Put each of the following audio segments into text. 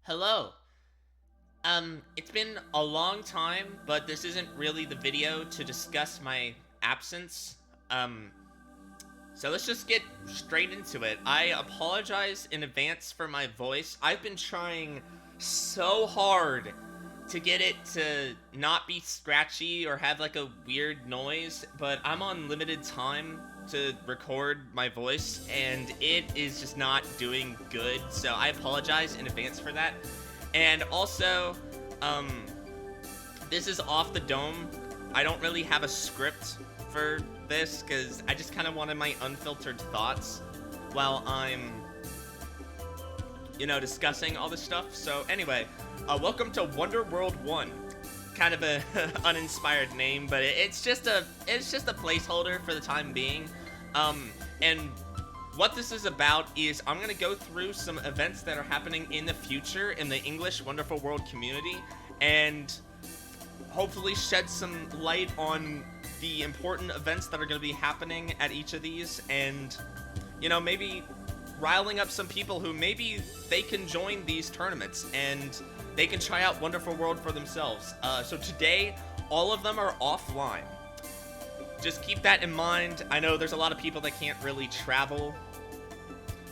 Hello. It's been a long time, but this isn't really the video to discuss my absence. So let's just get straight into it. I apologize in advance for my voice. I've been trying so hard to get it to not be scratchy or have like a weird noise, but I'm on limited time to record my voice and it is just not doing good, so I apologize in advance for that. And also, this is off the dome. I don't really have a script for this because I just kind of wanted my unfiltered thoughts while I'm, discussing all this stuff. So anyway, welcome to Wonder World 1. Kind of a uninspired name, but it's just a placeholder for the time being. And what this is about is I'm gonna go through some events that are happening in the future in the English Wonderful World community and hopefully shed some light on the important events that are going to be happening at each of these, and maybe riling up some people who maybe they can join these tournaments and they can try out Wonderful World for themselves. So today all of them are offline. Just keep that in mind. I know there's a lot of people that can't really travel,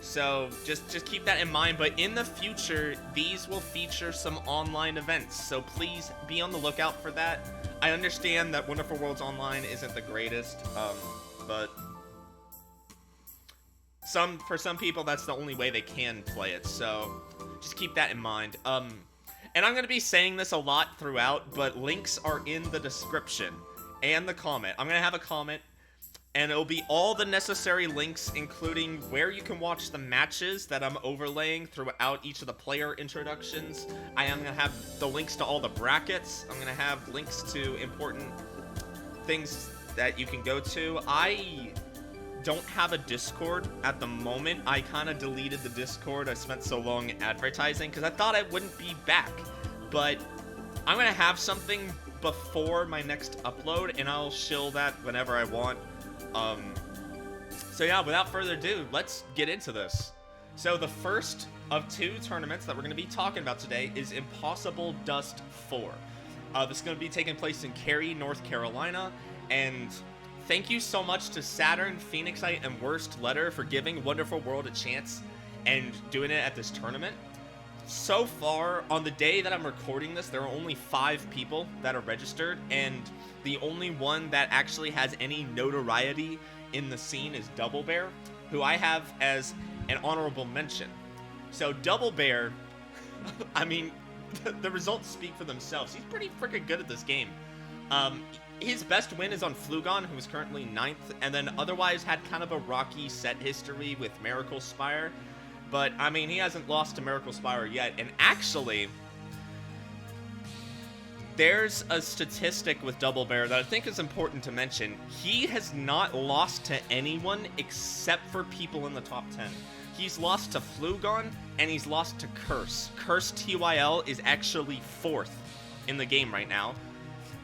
so just keep that in mind. But in the future, these will feature some online events, so please be on the lookout for that. I understand that Wonderful Worlds Online isn't the greatest, but for some people, that's the only way they can play it, so just keep that in mind. And I'm going to be saying this a lot throughout, but links are in the description and the comment. I'm going to have a comment, and it'll be all the necessary links, including where you can watch the matches that I'm overlaying throughout each of the player introductions. I am going to have the links to all the brackets. I'm going to have links to important things that you can go to. I don't have a Discord at the moment. I kind of deleted the Discord. I spent so long advertising because I thought I wouldn't be back. But I'm going to have something before my next upload, and I'll shill that whenever I want. So yeah, without further ado, let's get into this. So the first of two tournaments that we're going to be talking about today is Impossible Dust 4. This is going to be taking place in Cary, North Carolina, and thank you so much to Saturn, Phoenixite, and Worst Letter for giving Wonderful World a chance and doing it at this tournament. So far, on the day that I'm recording this, there are only 5 people that are registered, and the only one that actually has any notoriety in the scene is Double Bear, who I have as an honorable mention. So Double Bear, I mean, the results speak for themselves. He's pretty freaking good at this game. His best win is on Flugon, who is currently 9th, and then otherwise had kind of a rocky set history with Miracle Spire. But, I mean, he hasn't lost to Miracle Spire yet. And actually, there's a statistic with Double Bear that I think is important to mention. He has not lost to anyone except for people in the top 10. He's lost to Flugon, and he's lost to Curse. Curse TYL is actually 4th in the game right now.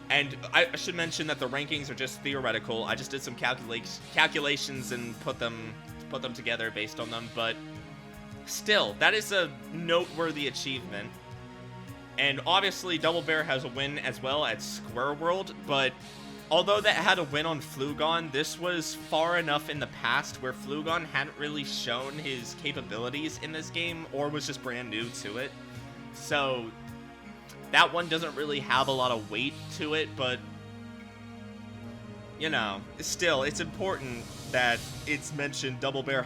And I should mention that the rankings are just theoretical. I just did some calculations and put them together based on them, but still, that is a noteworthy achievement. And obviously, Double Bear has a win as well at Square World, but although that had a win on Flugon, this was far enough in the past where Flugon hadn't really shown his capabilities in this game, or was just brand new to it. So that one doesn't really have a lot of weight to it, but still, it's important that it's mentioned Double Bear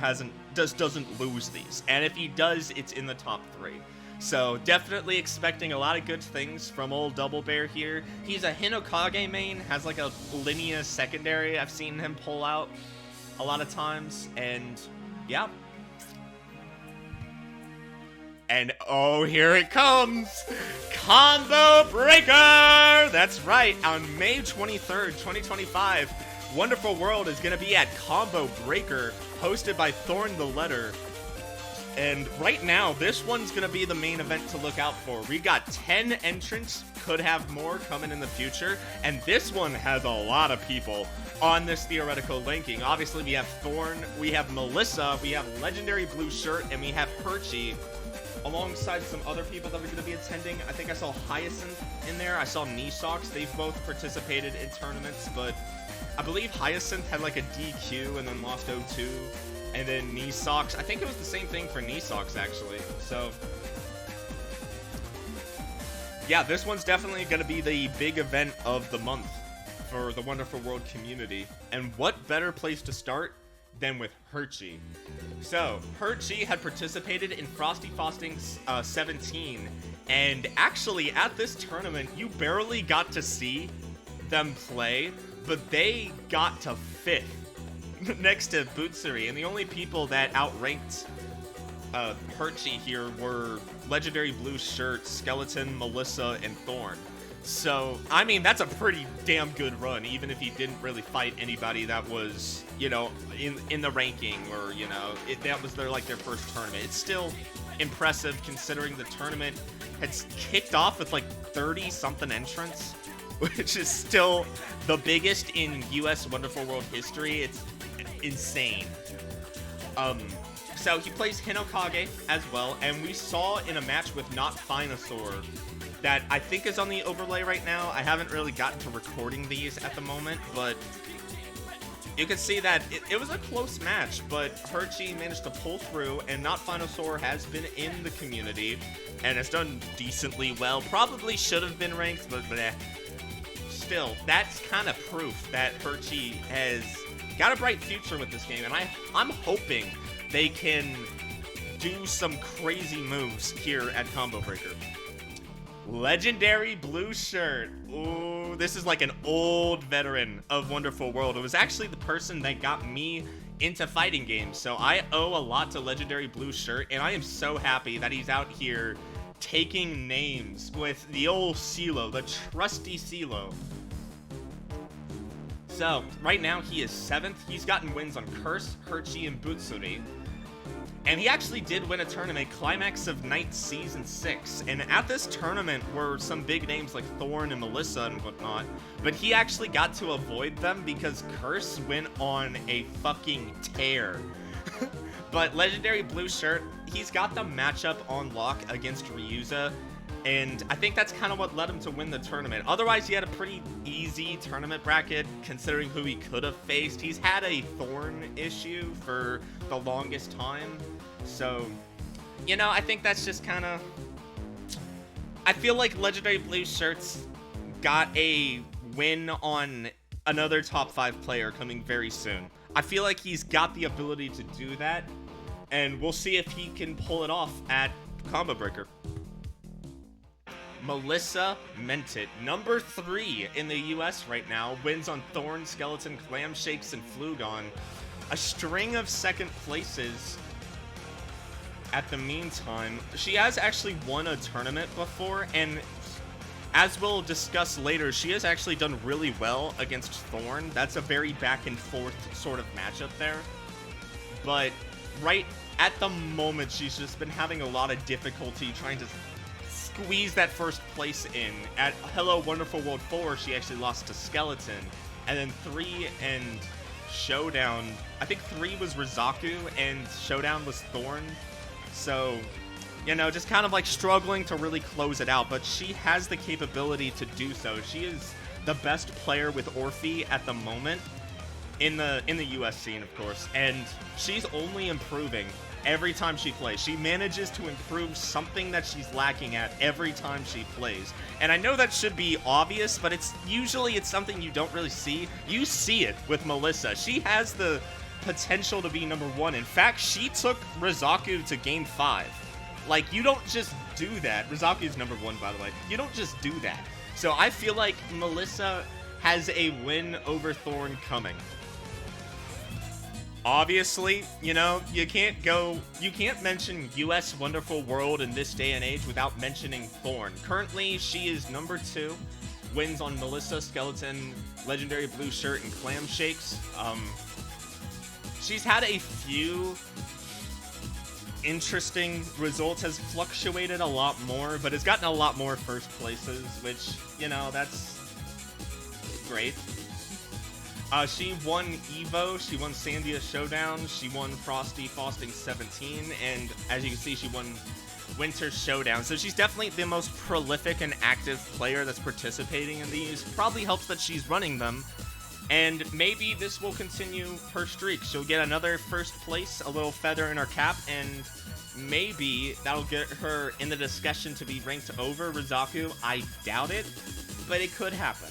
doesn't lose these, and if he does, it's in the top 3. So definitely expecting a lot of good things from old Double Bear here. He's a Hinokage main, has like a Linnea secondary I've seen him pull out a lot of times, and yeah. And oh, here it comes! Combo Breaker! That's right, on May 23rd, 2025, Wonderful World is going to be at Combo Breaker, hosted by Thorn the Letter. And right now, this one's going to be the main event to look out for. We got 10 entrants, could have more coming in the future, and this one has a lot of people on this theoretical linking. Obviously, we have Thorn, we have Melissa, we have Legendary Blue Shirt, and we have Hershey alongside some other people that are going to be attending. I think I saw Hyacinth in there. I saw Nishox. They've both participated in tournaments, but I believe Hyacinth had like a DQ and then lost 0-2. And then Nishox, I think it was the same thing for Nishox actually. So yeah, this one's definitely going to be the big event of the month for the Wonderful World community. And what better place to start than with Hershey. So, Hershey had participated in Frosty Frosting 17, and actually at this tournament, you barely got to see them play, but they got to 5th next to Bootsuri, and the only people that outranked Hershey here were Legendary Blue Shirt, Skeleton, Melissa, and Thorn. So, I mean, that's a pretty damn good run, even if he didn't really fight anybody that was, you know, in the ranking, or, you know, that was their first tournament. It's still impressive considering the tournament had kicked off with like 30-something entrants, which is still the biggest in US Wonderful World history. It's insane. So he plays Hinokage as well, and we saw in a match with Not Finasaur that I think is on the overlay right now. I haven't really gotten to recording these at the moment, but you can see that it was a close match, but Hershey managed to pull through, and Not Finasaur has been in the community and has done decently well. Probably should have been ranked, but still, that's kind of proof that Hershey has got a bright future with this game, and I'm hoping they can do some crazy moves here at Combo Breaker. Legendary Blue Shirt. Ooh, this is like an old veteran of Wonderful World. It was actually the person that got me into fighting games, so I owe a lot to Legendary Blue Shirt, and I am so happy that he's out here taking names with the old CeeLo, the trusty CeeLo. So, right now he is 7th. He's gotten wins on Curse, Hershey, and Bootsuri. And he actually did win a tournament, Climax of Night Season 6. And at this tournament were some big names like Thorn and Melissa and whatnot. But he actually got to avoid them because Curse went on a fucking tear. But Legendary Blue Shirt, he's got the matchup on lock against Ryuza. And I think that's kind of what led him to win the tournament. Otherwise, he had a pretty easy tournament bracket, considering who he could have faced. He's had a Thorn issue for the longest time. So, you know, I think that's just kind of... I feel like Legendary Blue Shirt's got a win on another top 5 player coming very soon. I feel like he's got the ability to do that, and we'll see if he can pull it off at Combo Breaker. Melissa Mentit, number 3 in the US right now, wins on Thorn, Skeleton, Clam Shakes, and Flugon. A string of second places at the meantime. She has actually won a tournament before, and as we'll discuss later, she has actually done really well against Thorn. That's a very back and forth sort of matchup there. But right at the moment, she's just been having a lot of difficulty trying to squeeze that first place in. At Hello Wonderful World 4, she actually lost to Skeleton. And then 3 and Showdown, I think 3 was Rengoku and Showdown was Thorn. So, you know, just kind of like struggling to really close it out, but she has the capability to do so. She is the best player with Orphe at the moment in the US scene, of course, and she's only improving every time she plays. She manages to improve something that she's lacking at every time she plays. And I know that should be obvious, but it's something you don't really see. You see it with Melissa. She has the potential to be number 1. In fact, she took Rengoku to game 5. Like, you don't just do that. Rizaku's number 1, by the way. You don't just do that. So I feel like Melissa has a win over Thorn coming. Obviously, you know, you can't mention US Wonderful World in this day and age without mentioning Thorn. Currently, she is number 2. Wins on Melissa, Skeleton, Legendary Blue Shirt, and Clam Shakes. She's had a few interesting results, has fluctuated a lot more, but has gotten a lot more first places, which, you know, that's great. She won Evo, she won Sandia Showdown, she won Frosty Frosting 17, and as you can see, she won Winter Showdown. So she's definitely the most prolific and active player that's participating in these. Probably helps that she's running them. And maybe this will continue her streak. She'll get another first place, a little feather in her cap, and maybe that'll get her in the discussion to be ranked over Rengoku. I doubt it, but it could happen.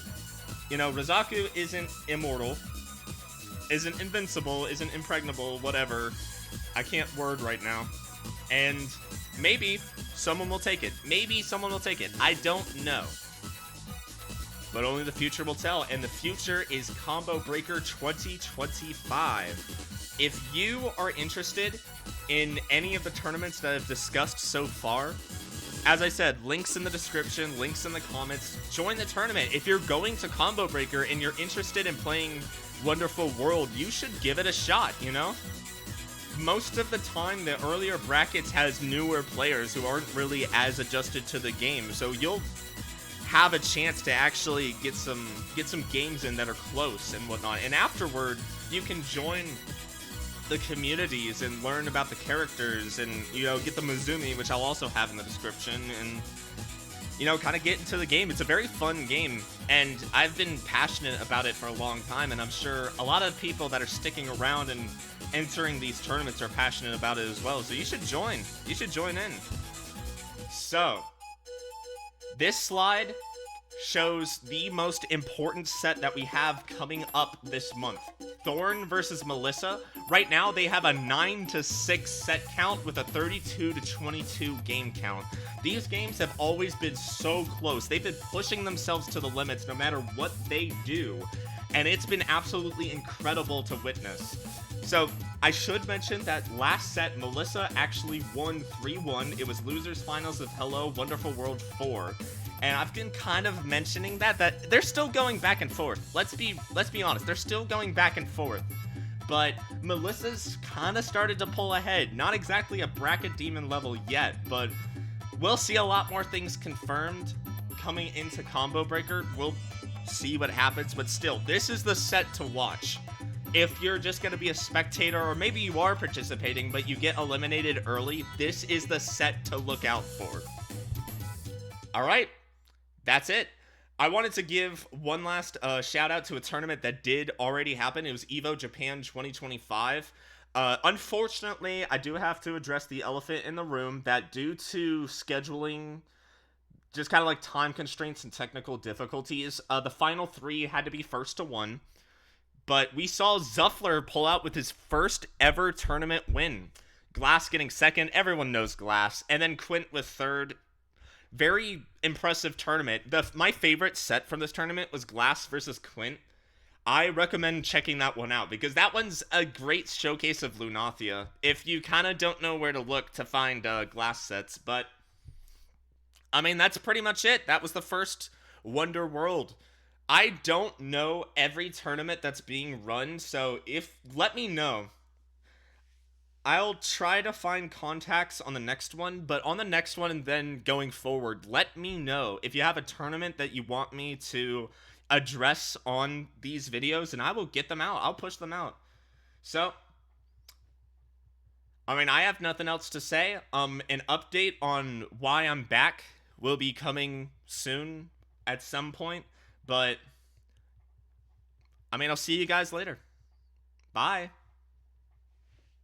You know, Rengoku isn't immortal, isn't invincible, isn't impregnable, whatever. I can't word right now. And maybe someone will take it. Maybe someone will take it. I don't know. But only the future will tell. And the future is Combo Breaker 2025. If you are interested in any of the tournaments that I've discussed so far, as I said, links in the description, links in the comments. Join the tournament. If you're going to Combo Breaker and you're interested in playing Wonderful World, you should give it a shot, you know? Most of the time, the earlier brackets has newer players who aren't really as adjusted to the game, so you'll have a chance to actually get some games in that are close and whatnot. And afterward, you can join the communities and learn about the characters and, you know, get the Mizumi, which I'll also have in the description, and, you know, kind of get into the game. It's a very fun game, and I've been passionate about it for a long time, and I'm sure a lot of people that are sticking around and entering these tournaments are passionate about it as well, so you should join. You should join in. So, this slide shows the most important set that we have coming up this month. Thorn versus Melissa. Right now, they have a 9-6 set count with a 32-22 game count. These games have always been so close. They've been pushing themselves to the limits no matter what they do, and it's been absolutely incredible to witness. So, I should mention that last set, Melissa actually won 3-1. It was Losers Finals of Hello Wonderful World 4. And I've been kind of mentioning that they're still going back and forth. Let's be honest, they're still going back and forth. But Melissa's kind of started to pull ahead. Not exactly a bracket demon level yet, but we'll see a lot more things confirmed coming into Combo Breaker. We'll see what happens, but still, this is the set to watch. If you're just going to be a spectator, or maybe you are participating, but you get eliminated early, this is the set to look out for. Alright, that's it. I wanted to give one last shout out to a tournament that did already happen. It was EVO Japan 2025. Unfortunately, I do have to address the elephant in the room that due to scheduling, just kind of like time constraints and technical difficulties, the final three had to be first to one. But we saw Zuffler pull out with his first ever tournament win. Glass getting second, everyone knows Glass, and then Quint with third. Very impressive tournament. My favorite set from this tournament was Glass versus Quint. I recommend checking that one out, because that one's a great showcase of Lunathia, if you kind of don't know where to look to find Glass sets. But, I mean, that's pretty much it. That was the first Wonder World. I don't know every tournament that's being run, so let me know. I'll try to find contacts on the next one, but on the next one and then going forward, let me know if you have a tournament that you want me to address on these videos, and I will get them out. I'll push them out. So, I mean, I have nothing else to say. An update on why I'm back will be coming soon at some point. But, I mean, I'll see you guys later. Bye.